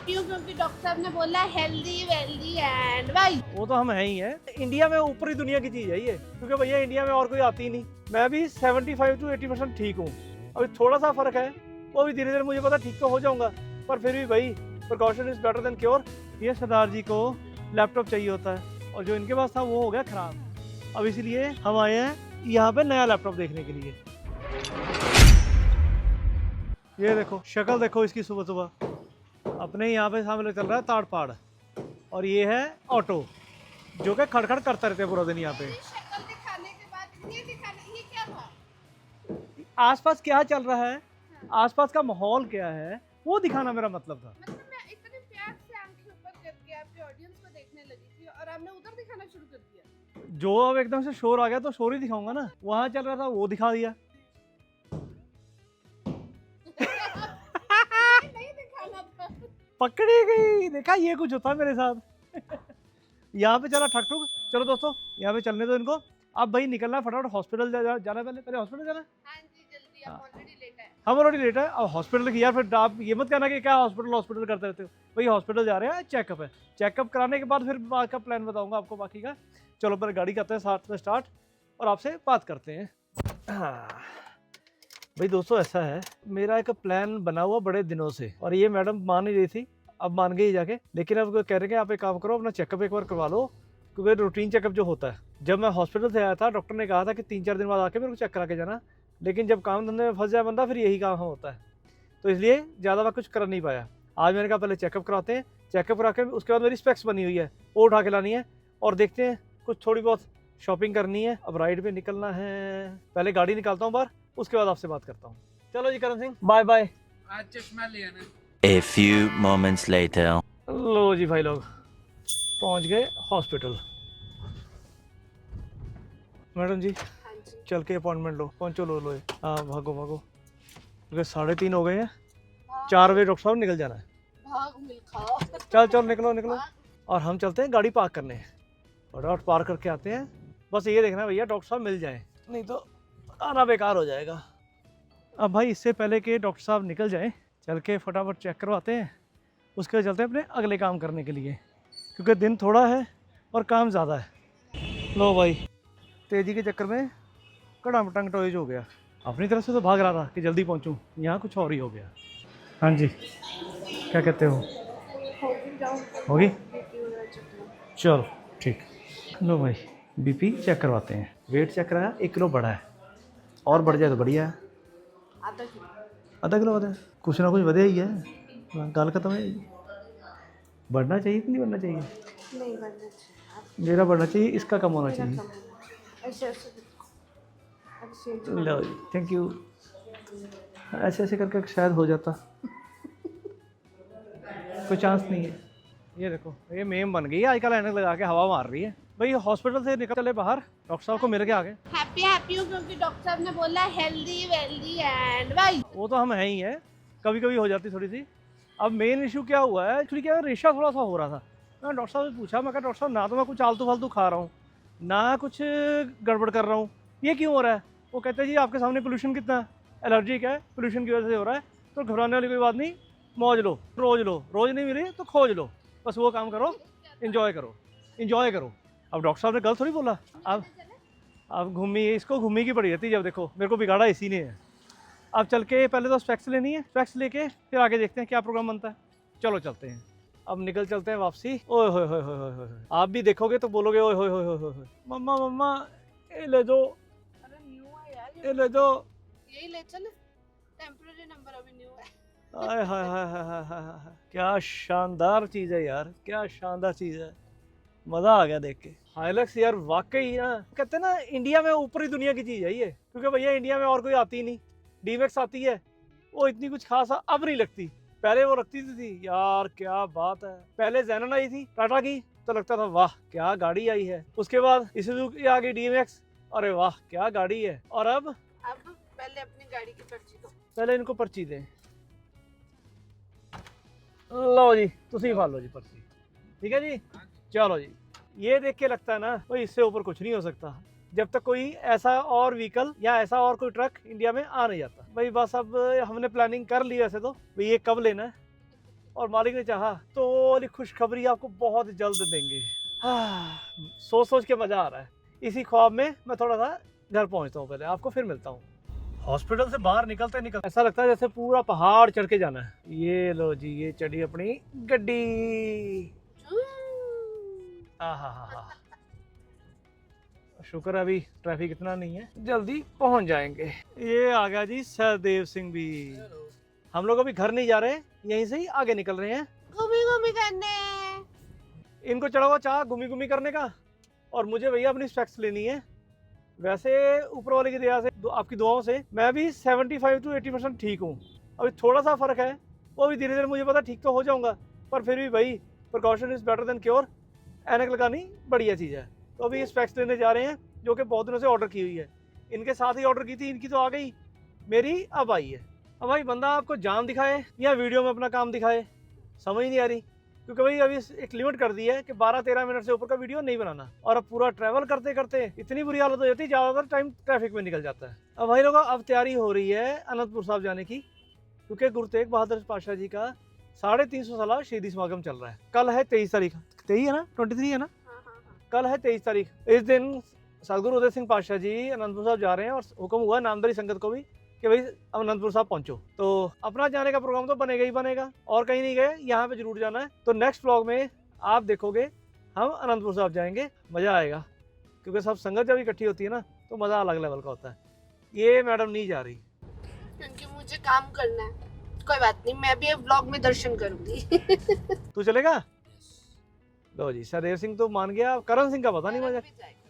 Happy हूँ क्योंकि doctor साहब ने बोला हेल्दी वेल्दी एंड वाइट। वो तो हम है ही है। इंडिया में ऊपरी दुनिया की चीज है ये, क्योंकि भैया इंडिया में और कोई आती ही नहीं। मैं भी 75 to 80% ठीक हूँ। अभी थोड़ा सा फर्क है, वो भी धीरे धीरे मुझे पता ठीक तो हो जाऊंगा, पर फिर भी भाई precaution is better than cure. ये सरदार जी को लैपटॉप चाहिए होता है और जो इनके पास था वो हो गया खराब। अब इसलिए हम आए हैं यहाँ पे नया लैपटॉप देखने के लिए। ये देखो शक्ल देखो इसकी, सुबह सुबह अपने यहाँ पे सामने चल रहा है ताड़ पाड़, और ये है ऑटो जो कि खड़खड़ करता रहते हैं पूरा दिन यहाँ पे। शक्ल दिखाने के बाद ये दिखाने, ये क्या था? आसपास क्या चल रहा है, आसपास का माहौल क्या है, वो दिखाना मेरा मतलब था। मतलब मैं इतने प्यार से आंखें ऊपर करके आपके ऑडियंस को देखने लगी थी और आपने उधर दिखाना शुरू कर दिया। जो अब एकदम से शोर आ गया तो शोर ही दिखाऊंगा ना। वहां चल रहा था वो दिखा दिया। नहीं दिखाना था। पकड़ी गई, देखा ये कुछ होता है मेरे साथ। यहाँ पे चला ठक ठुक। चलो दोस्तों यहाँ पे चलने दो इनको। अब भाई निकलना है फटाफट, हॉस्पिटल जाना है। पहले पहले हॉस्पिटल जाना है। हाँ जी जल्दी, आप ऑलरेडी लेट है। हम ऑलरेडी लेट है। अब हॉस्पिटल की यार फिर आप ये मत कहना कि क्या हॉस्पिटल हॉस्पिटल करते रहते हो। भाई हॉस्पिटल जा रहे हैं, चेकअप है। चेकअप कराने के बाद फिर बाकी का प्लान बताऊंगा आपको बाकी का। चलो पहले गाड़ी करते हैं साथ में स्टार्ट और आपसे बात करते हैं। भाई दोस्तों ऐसा है, मेरा एक प्लान बना हुआ बड़े दिनों से, और ये मैडम मान नहीं रही थी, अब मान गई जाके। लेकिन अब कह रहे हैं आप एक काम करो, अपना चेकअप एक बार करवा लो, क्योंकि रूटीन चेकअप जो होता है। जब मैं हॉस्पिटल से आया था डॉक्टर ने कहा था कि 3-4 दिन बाद आके मेरे को चेक करा के जाना, लेकिन जब काम धंधे में फंस जाए बंदा फिर यही काम होता है, तो इसलिए ज़्यादा मैं कुछ कर नहीं पाया। आज मैंने कहा पहले चेकअप कराते हैं। चेकअप करा के उसके बाद मेरी स्पेक्स बनी हुई है, वो उठा के लानी है, और देखते हैं कुछ थोड़ी बहुत शॉपिंग करनी है। अब राइड पे निकलना है, पहले गाड़ी निकालता हूँ बाहर, उसके बाद आपसे बात करता हूँ। चलो जी करण सिंह, बाय बाय। आज चश्मा ले आना। A few moments later. लो जी भाई लोग पहुंच गए हॉस्पिटल। मैडम जी हाँ जी चल के अपॉइंटमेंट लो, पहुंचो, लो ये। हाँ भागो भागो, क्योंकि 3:30 हो गए हैं। 4 बजे डॉक्टर साहब निकल जाना है। भाग मिल्खा। चल चल निकलो निकलो, और हम चलते हैं गाड़ी पार्क करने। फटाफट पार्क करके आते हैं। बस ये देखना भैया डॉक्टर साहब मिल जाए, नहीं तो आना बेकार हो जाएगा। अब भाई इससे पहले कि डॉक्टर साहब निकल जाएं, चल के फटाफट चेक करवाते हैं, उसके बाद चलते हैं अपने अगले काम करने के लिए, क्योंकि दिन थोड़ा है और काम ज़्यादा है। लो भाई तेज़ी के चक्कर में कड़म टंग टोइज हो गया। अपनी तरफ से तो भाग रहा था कि जल्दी पहुंचूं, यहाँ कुछ और ही हो गया। हाँ जी क्या कहते हो, होगी? चलो ठीक। लो भाई बीपी चेक करवाते हैं। वेट चेक कराया, 1 किलो बढ़ा है, और बढ़ जाए तो बढ़िया है। आधा किलो। आधा किलो बढ़ा है, कुछ ना कुछ बढ़े ही है। गाल खत्म है। बढ़ना चाहिए कि नहीं बढ़ना चाहिए? नहीं बनना चाहिए। मेरा बढ़ना चाहिए, इसका कम होना चाहिए। ऐसे ऐसे लो थैंक यू। ऐसे ऐसे करके शायद हो जाता, कोई चांस नहीं है। ये देखो ये मेम बन गई है आजकल, ऐनक लगा के हवा मार रही है। भाई हॉस्पिटल से निकल चले बाहर, डॉक्टर साहब को मिल के आ गए। हैप्पी हूँ क्योंकि डॉक्टर साहब ने बोला हेल्दी वेल्दी एंड वाइट। वो तो हम है ही है, कभी कभी हो जाती थोड़ी सी। अब मेन इशू क्या हुआ है, एक्चुअली क्या है, रेशा थोड़ा सा हो रहा था। मैं डॉक्टर साहब से पूछा, मैं कहा डॉक्टर साहब ना तो मैं कुछ आलतू फालतू खा रहा हूँ, ना कुछ गड़बड़ कर रहा हूँ, ये क्यों हो रहा है? वो कहते हैं जी आपके सामने पोल्यूशन कितना है, एलर्जी क्या है, पोल्यूशन की वजह से हो रहा है, तो घबराने वाली कोई बात नहीं, मौज लो, रोज नहीं मिली तो खोज लो, बस वो काम करो, इंजॉय करो। अब डॉक्टर साहब ने गलत थोड़ी बोला। अब घूमी, इसको घूमी की पड़ी रहती है। जब देखो मेरे को बिगाड़ा इसी ने है। अब चल के पहले तो स्पेक्स लेनी है, स्पेक्स लेके फिर आगे देखते हैं क्या प्रोग्राम बनता है। चलो चलते हैं, अब निकल चलते हैं वापसी। ओए होए होए होए होए होए, आप भी देखोगे तो बोलोगे ओए होए होए होए होए। मम्मा मम्मा ये ले दो, अरे न्यू है यार ये ले दो। यही ले चल, टेम्पररी नंबर अभी न्यू है। हाय हाय हाय हाय हाय हाय हाय, क्या शानदार चीज़ है यार, क्या शानदार चीज़ है, मज़ा आ गया देख के। हाइलक्स यार वाकई ना, कहते हैं ना इंडिया में ऊपरी दुनिया की चीज़ है ये, क्योंकि भैया इंडिया में और कोई आती नहीं। डीमैक्स आती है, वो इतनी कुछ खास अब नहीं लगती, पहले वो रखती थी यार, क्या बात है। पहले ज़ेनन आई थी टाटा की, तो लगता था वाह क्या गाड़ी आई है। उसके बाद इसूज़ू आ गई डीमैक्स, अरे वाह क्या गाड़ी है। और अब पहले अपनी गाड़ी की पर्ची दो। पहले इनको पर्ची दें। लो जी तुसी खा लो जी पर्ची, ठीक है जी। चलो जी, ये देख के लगता है ना भाई इससे ऊपर कुछ नहीं हो सकता, जब तक कोई ऐसा और व्हीकल या ऐसा और कोई ट्रक इंडिया में आ नहीं जाता। भाई बस अब हमने प्लानिंग कर ली वैसे तो, भाई ये कब लेना है, और मालिक ने चाहा तो वाली खुशखबरी आपको बहुत जल्द देंगे। सोच सोच के मज़ा आ रहा है। इसी ख्वाब में मैं थोड़ा सा घर पहुंचता हूँ, पहले आपको फिर मिलता हूँ। हॉस्पिटल से बाहर निकलते ऐसा लगता है जैसे पूरा पहाड़ चढ़ के जाना है। ये लो जी, ये चढ़ी अपनी गड्डी। हाँ, शुक्र है अभी ट्रैफिक इतना नहीं है, जल्दी पहुंच जाएंगे। ये आ गया जी सहदेव सिंह भी। हम लोग अभी घर नहीं जा रहे, यहीं से ही आगे निकल रहे हैं घूमी घूमी करने। इनको चढ़ा हुआ चाह घूमी घूमी करने का, और मुझे भैया अपनी स्पेक्स लेनी है। वैसे ऊपर वाले की दया से, आपकी दुआओं से मैं भी 75 to 80% ठीक हूँ। अभी थोड़ा सा फर्क है, वो भी धीरे धीरे मुझे पता ठीक तो हो जाऊंगा, पर फिर भी भाई precaution is better than cure. ऐनक लगानी बढ़िया चीज़ है। तो अभी स्पेक्स लेने जा रहे हैं, जो कि बहुत दिनों से ऑर्डर की हुई है। इनके साथ ही ऑर्डर की थी, इनकी तो आ गई, मेरी अब आई है। अब भाई बंदा आपको जान दिखाए या वीडियो में अपना काम दिखाए, समझ नहीं आ रही। क्योंकि भाई अभी एक लिमिट कर दी है कि 12-13 मिनट से ऊपर का वीडियो नहीं बनाना। और अब पूरा ट्रैवल करते करते इतनी बुरी हालत हो जाती है, ज़्यादातर टाइम ट्रैफिक में निकल जाता है। अब भाई लोग अब तैयारी हो रही है अनंतपुर साहब जाने की, क्योंकि गुरु तेग बहादुर पातशाह जी का 350 साला शहीदी समागम चल रहा है। कल है 23 तारीख, 23 है ना, 23 है ना, कल है 23 तारीख। इस दिन सदगुरु उदय सिंह पातशाह जी अनंतपुर साहब जा रहे हैं, और हुक्म हुआ नामधारी संगत को भी कि भाई अब अनंतपुर साहब पहुंचो। तो अपना जाने का प्रोग्राम तो बनेगा ही बनेगा, और कहीं नहीं गए, यहाँ पे जरूर जाना है। तो नेक्स्ट व्लॉग में आप देखोगे हम अनंतपुर साहब जाएंगे, मज़ा आएगा। क्योंकि सब संगत जब इकट्ठी होती है ना, तो मज़ा अलग लेवल का होता है। ये मैडम नहीं जा रही क्योंकि मुझे काम करना है। कोई बात नहीं, मैं भी व्लॉग में दर्शन करूंगी। तू चलेगा? लो जी, सहदेव सिंह तो मान गया, करण सिंह का पता नहीं मजा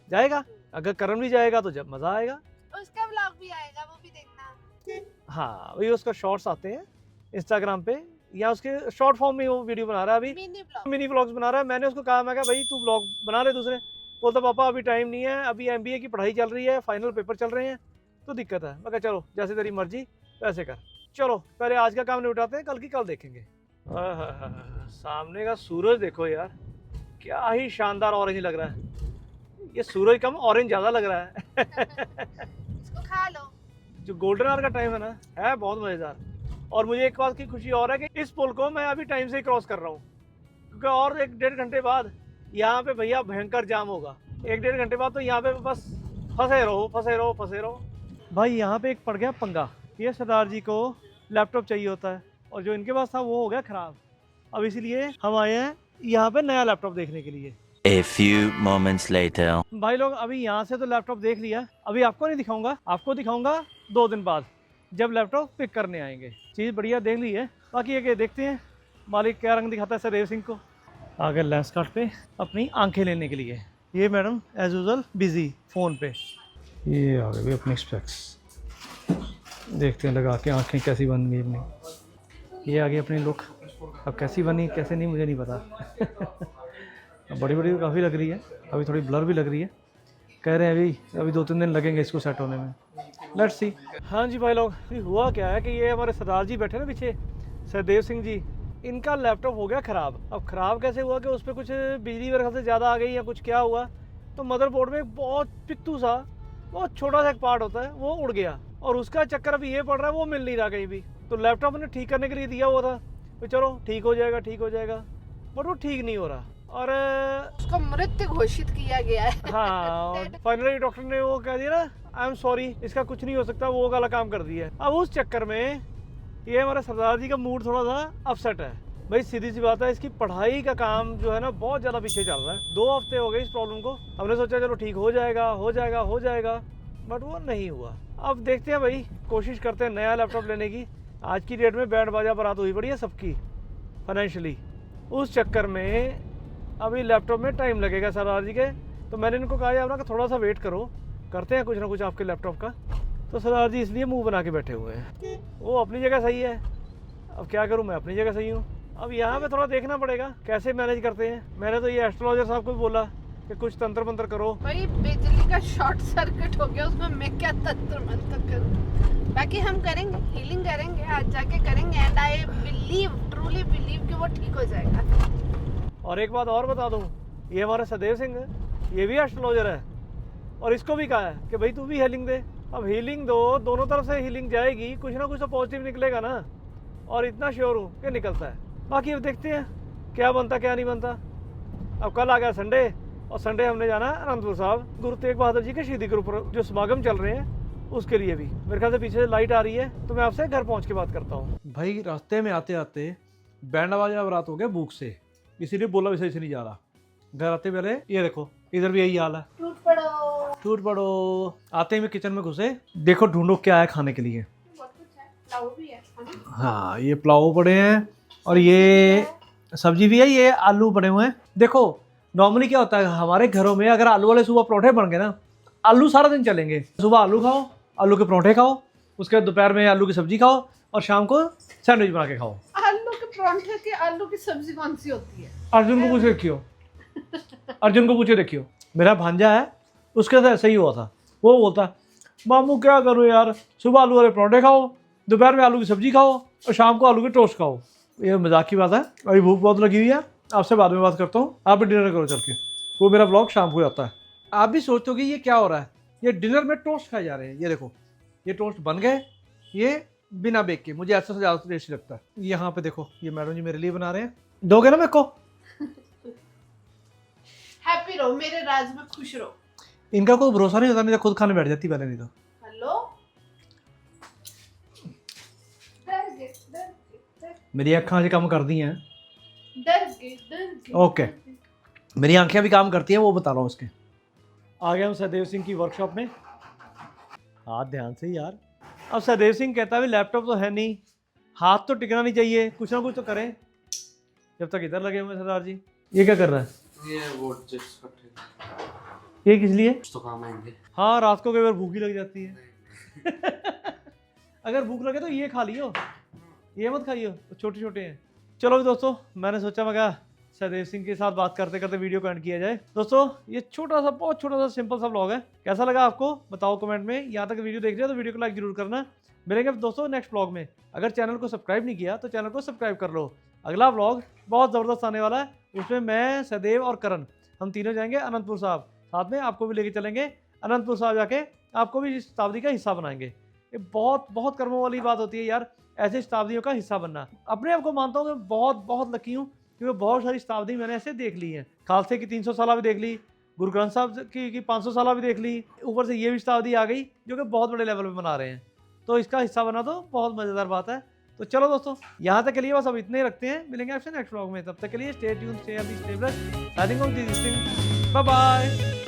जाएगा। अगर करण भी जाएगा तो जब मजा आएगा, उसका व्लॉग भी आएगा, वो भी देखना। हाँ, वही उसका शॉर्ट्स आते हैं इंस्टाग्राम पे, या उसके शॉर्ट फॉर्म में वो वीडियो बना रहा है, अभी मिनी व्लॉग्स बना रहा है। मैंने उसको कहा, मैं भाई तू व्लॉग बना रहे दूसरे, बोलता पापा अभी टाइम नहीं है, अभी MBA की पढ़ाई चल रही है, फाइनल पेपर चल रहे हैं, तो दिक्कत है। मैं कहा चलो जैसे तेरी मर्जी वैसे कर। चलो पहले आज का काम निपटाते हैं, कल की कल देखेंगे। सामने का सूरज देखो यार, क्या ही शानदार ऑरेंज लग रहा है। ये सूरज कम ऑरेंज ज़्यादा लग रहा है। इसको खा लो। जो गोल्डन आवर का टाइम है ना, है बहुत मज़ेदार। और मुझे एक बात की खुशी और है कि इस पुल को मैं अभी टाइम से ही क्रॉस कर रहा हूँ, क्योंकि और 1-1.5 घंटे बाद यहाँ पे भैया भयंकर जाम होगा। 1-1.5 घंटे बाद तो यहाँ पे बस फंसे रहो। भाई यहाँ पे एक पड़ गया पंगा। ये सरदार जी को लैपटॉप चाहिए होता है, और जो इनके पास था वो हो गया ख़राब। अब इसीलिए हम आए हैं यहाँ पे नया लैपटॉप देखने के लिए। A few moments later. भाई लोग अभी यहाँ से तो लैपटॉप देख लिया, अभी आपको नहीं दिखाऊंगा, आपको दिखाऊंगा 2 दिन बाद जब लैपटॉप पिक करने आएंगे। चीज़ बढ़िया देख ली है, बाकी ये देखते हैं मालिक क्या रंग दिखाता है सहदेव सिंह को। आ गए लेंस कार्ट पे अपनी आंखें लेने के लिए। ये madam as usual busy phone पे। ये आ गए अपनी स्पेक्स, देखते हैं लगा के आंखें कैसी बन गई अपनी। ये आ गई अपनी लुक, अब कैसी बनी कैसे नहीं मुझे नहीं पता। बड़ी बड़ी काफ़ी लग रही है, अभी थोड़ी ब्लर भी लग रही है। कह रहे हैं अभी 2-3 दिन लगेंगे इसको सेट होने में, लेट्स सी। हाँ जी भाई लोग, हुआ क्या है कि ये हमारे सरदार जी बैठे ना पीछे, सहदेव सिंह जी, इनका लैपटॉप हो गया ख़राब। अब ख़राब कैसे हुआ कि उस पर कुछ बिजली मेरे ख्याल से ज़्यादा आ गई या कुछ क्या हुआ, तो मदरबोर्ड में एक बहुत पित्तू सा बहुत छोटा सा एक पार्ट होता है वो उड़ गया, और उसका चक्कर अभी ये पड़ रहा है वो मिल नहीं रहा कहीं भी। तो लैपटॉप ने ठीक करने के लिए दिया हुआ था, तो चलो ठीक हो जाएगा, बट वो ठीक नहीं हो रहा, और उसको मृत घोषित किया गया है। हाँ, फाइनली डॉक्टर ने वो कह दिया ना, आई एम सॉरी, इसका कुछ नहीं हो सकता, वो वाला काम कर दिया। अब उस चक्कर में ये हमारे सरदार जी का मूड थोड़ा सा अपसेट है। भाई सीधी सी बात है, इसकी पढ़ाई का काम जो है ना बहुत ज़्यादा पीछे चल रहा है। 2 हफ्ते हो गए इस प्रॉब्लम को। हमने सोचा चलो ठीक हो जाएगा, बट वो नहीं हुआ। अब देखते हैं भाई, कोशिश करते हैं नया लैपटॉप लेने की। आज की डेट में बैंड बाजा बारात हुई पड़ी है सबकी फाइनेंशियली, उस चक्कर में अभी लैपटॉप में टाइम लगेगा सरदार जी के। तो मैंने इनको कहा यार कि थोड़ा सा वेट करो, करते हैं कुछ ना कुछ आपके लैपटॉप का। तो सरदार जी इसलिए मुंह बना के बैठे हुए हैं। वो अपनी जगह सही है, अब क्या करूं, मैं अपनी जगह सही हूं। अब यहाँ पे थोड़ा देखना पड़ेगा कैसे मैनेज करते हैं। मैंने तो ये एस्ट्रोलॉजर साहब को भी बोला कि कुछ तंत्र मंत्र करो। भाई बिजली का शॉर्ट सर्किट हो गया, उसमें मैं क्या तंत्र मंत्र करूं। बाकी हम करेंगे, हीलिंग करेंगे, आज जाके करेंगे, एंड आई ट्रूली बिलीव कि वो ठीक हो जाएगा। और एक बात और बता दूं, ये हमारा सहदेव सिंह है, ये भी एस्ट्रोलॉजर है, और इसको भी कहा है कि भाई तू भी हीलिंग दे। अब हीलिंग दो, दोनों तरफ से हीलिंग जाएगी, कुछ ना कुछ तो पॉजिटिव निकलेगा ना, और इतना श्योर हूँ कि निकलता है। बाकी अब देखते हैं क्या बनता क्या नहीं बनता। अब कल आ गया संडे, और संडे हमने जाना है अनंतपुर साहब गुरु तेग बहादुर जी के शहीदी के ऊपर जो समागम चल रहे हैं उसके लिए भी। मेरे ख्याल से पीछे से लाइट आ रही है, तो मैं आपसे घर पहुंच के बात करता हूँ। भाई रास्ते में आते आते बैंड बाजा रात हो गया भूख से, इसीलिए बोला भी सही से नहीं जा रहा। घर आते पहले ये देखो इधर भी यही हाल है, टूट पड़ो। आते ही मैं किचन में घुसे, देखो ढूंढो क्या है खाने के लिए। बहुत कुछ है, पुलाव भी है ना? हाँ ये पुलाव पड़े हैं और ये सब्जी भी है, ये आलू बने हुए हैं। देखो नॉर्मली क्या होता है हमारे घरों में, अगर आलू वाले सुबह परोठे बन गए ना, आलू सारा दिन चलेंगे। सुबह आलू खाओ, आलू के परोठे खाओ, उसके बाद दोपहर में आलू की सब्जी खाओ, और शाम को सैंडविच बना के खाओ। आलू के परांठे की आलू की सब्जी कौन सी होती है? अर्जुन को पूछे देखियो, अर्जुन को पूछे देखियो, मेरा भांजा है उसके साथ ऐसा ही हुआ था। वो बोलता मामू क्या करो यार, सुबह आलू वाले परोठे खाओ, दोपहर में आलू की सब्जी खाओ, और शाम को आलू के टोस्ट खाओ। ये मजाक की बात है, अभी भूख बहुत लगी हुई है, आपसे बाद में बात करता हूँ। आप भी डिनर करो चल के, वो मेरा ब्लॉग शाम को आता है। आप भी सोचोगे ये क्या हो रहा है, ये डिनर में टोस्ट खाए जा रहे हैं। ये देखो ये टोस्ट बन गए, ये बिना बेक के, मुझे ऐसा ज़्यादा टेस्टी लगता है। यहाँ पे देखो ये मैडम जी मेरे लिए बना रहे हैं, दोगे ना मेरे को? हैप्पी रहो, मेरे राज में खुश रहो। इनका कोई भरोसा नहीं होता, नहीं तो खुद खाने बैठ जाती पहले, नहीं तो। हेलो, डर गए। मेरी अक्खां से काम कर दी हैं। डर गए। ओके, मेरी आंखें भी काम करती हैं, वो बता रहा हूँ उसके। आ गए हम सहदेव सिंह की वर्कशॉप में। हाथ ध्यान से यार। अब सहदेव सिंह कहता है लैपटॉप तो है नहीं, हाथ तो टिकना नहीं चाहिए, कुछ ना कुछ तो करें। जब तक इधर लगे हुए सरदार जी। ये क्या कर रहा है? ये वो चिप्स ये किस लिए? तो काम आएंगे। हाँ रात को कई बार भूख ही लग जाती है। अगर भूख लगे तो ये खा लियो, ये मत खाइयो, छोटे छोटे हैं। चलो भी दोस्तों, मैंने सोचा मैं क्या सहदेव सिंह के साथ बात करते करते वीडियो को एंड किया जाए। दोस्तों ये छोटा सा, बहुत छोटा सा सिंपल सा व्लॉग है, कैसा लगा आपको बताओ कमेंट में। यहाँ तक वीडियो देख रहे हो तो वीडियो को लाइक जरूर करना। मिलेंगे दोस्तों नेक्स्ट व्लॉग में। अगर चैनल को सब्सक्राइब नहीं किया तो चैनल को सब्सक्राइब कर लो। अगला व्लॉग बहुत ज़बरदस्त आने वाला है, उसमें मैं सहदेव और करण हम तीनों जाएंगे अनंतपुर साहब, साथ में आपको भी लेके चलेंगे अनंतपुर साहब, जाके आपको भी इस शताब्दी का हिस्सा बनाएंगे। ये बहुत बहुत कर्मों वाली बात होती है यार, ऐसे शताब्दियों का हिस्सा बनना। अपने आप को मानता हूँ कि बहुत बहुत लकी हूँ, क्योंकि बहुत सारी शताब्दी मैंने ऐसे देख ली हैं। खालसे की 300 साल भी देख ली, गुरु ग्रंथ साहब की 500 साल भी देख ली, ऊपर से ये भी शताब्दी आ गई जो कि बहुत बड़े लेवल पे मना रहे हैं। तो इसका हिस्सा बना तो बहुत मज़ेदार बात है। तो चलो दोस्तों यहाँ तक के लिए बस अब इतने ही रखते हैं, मिलेंगे आपसे नेक्स्ट व्लॉग में। तब तक के लिए stay tune, stay happy, stay blessed, signing off this thing, bye bye.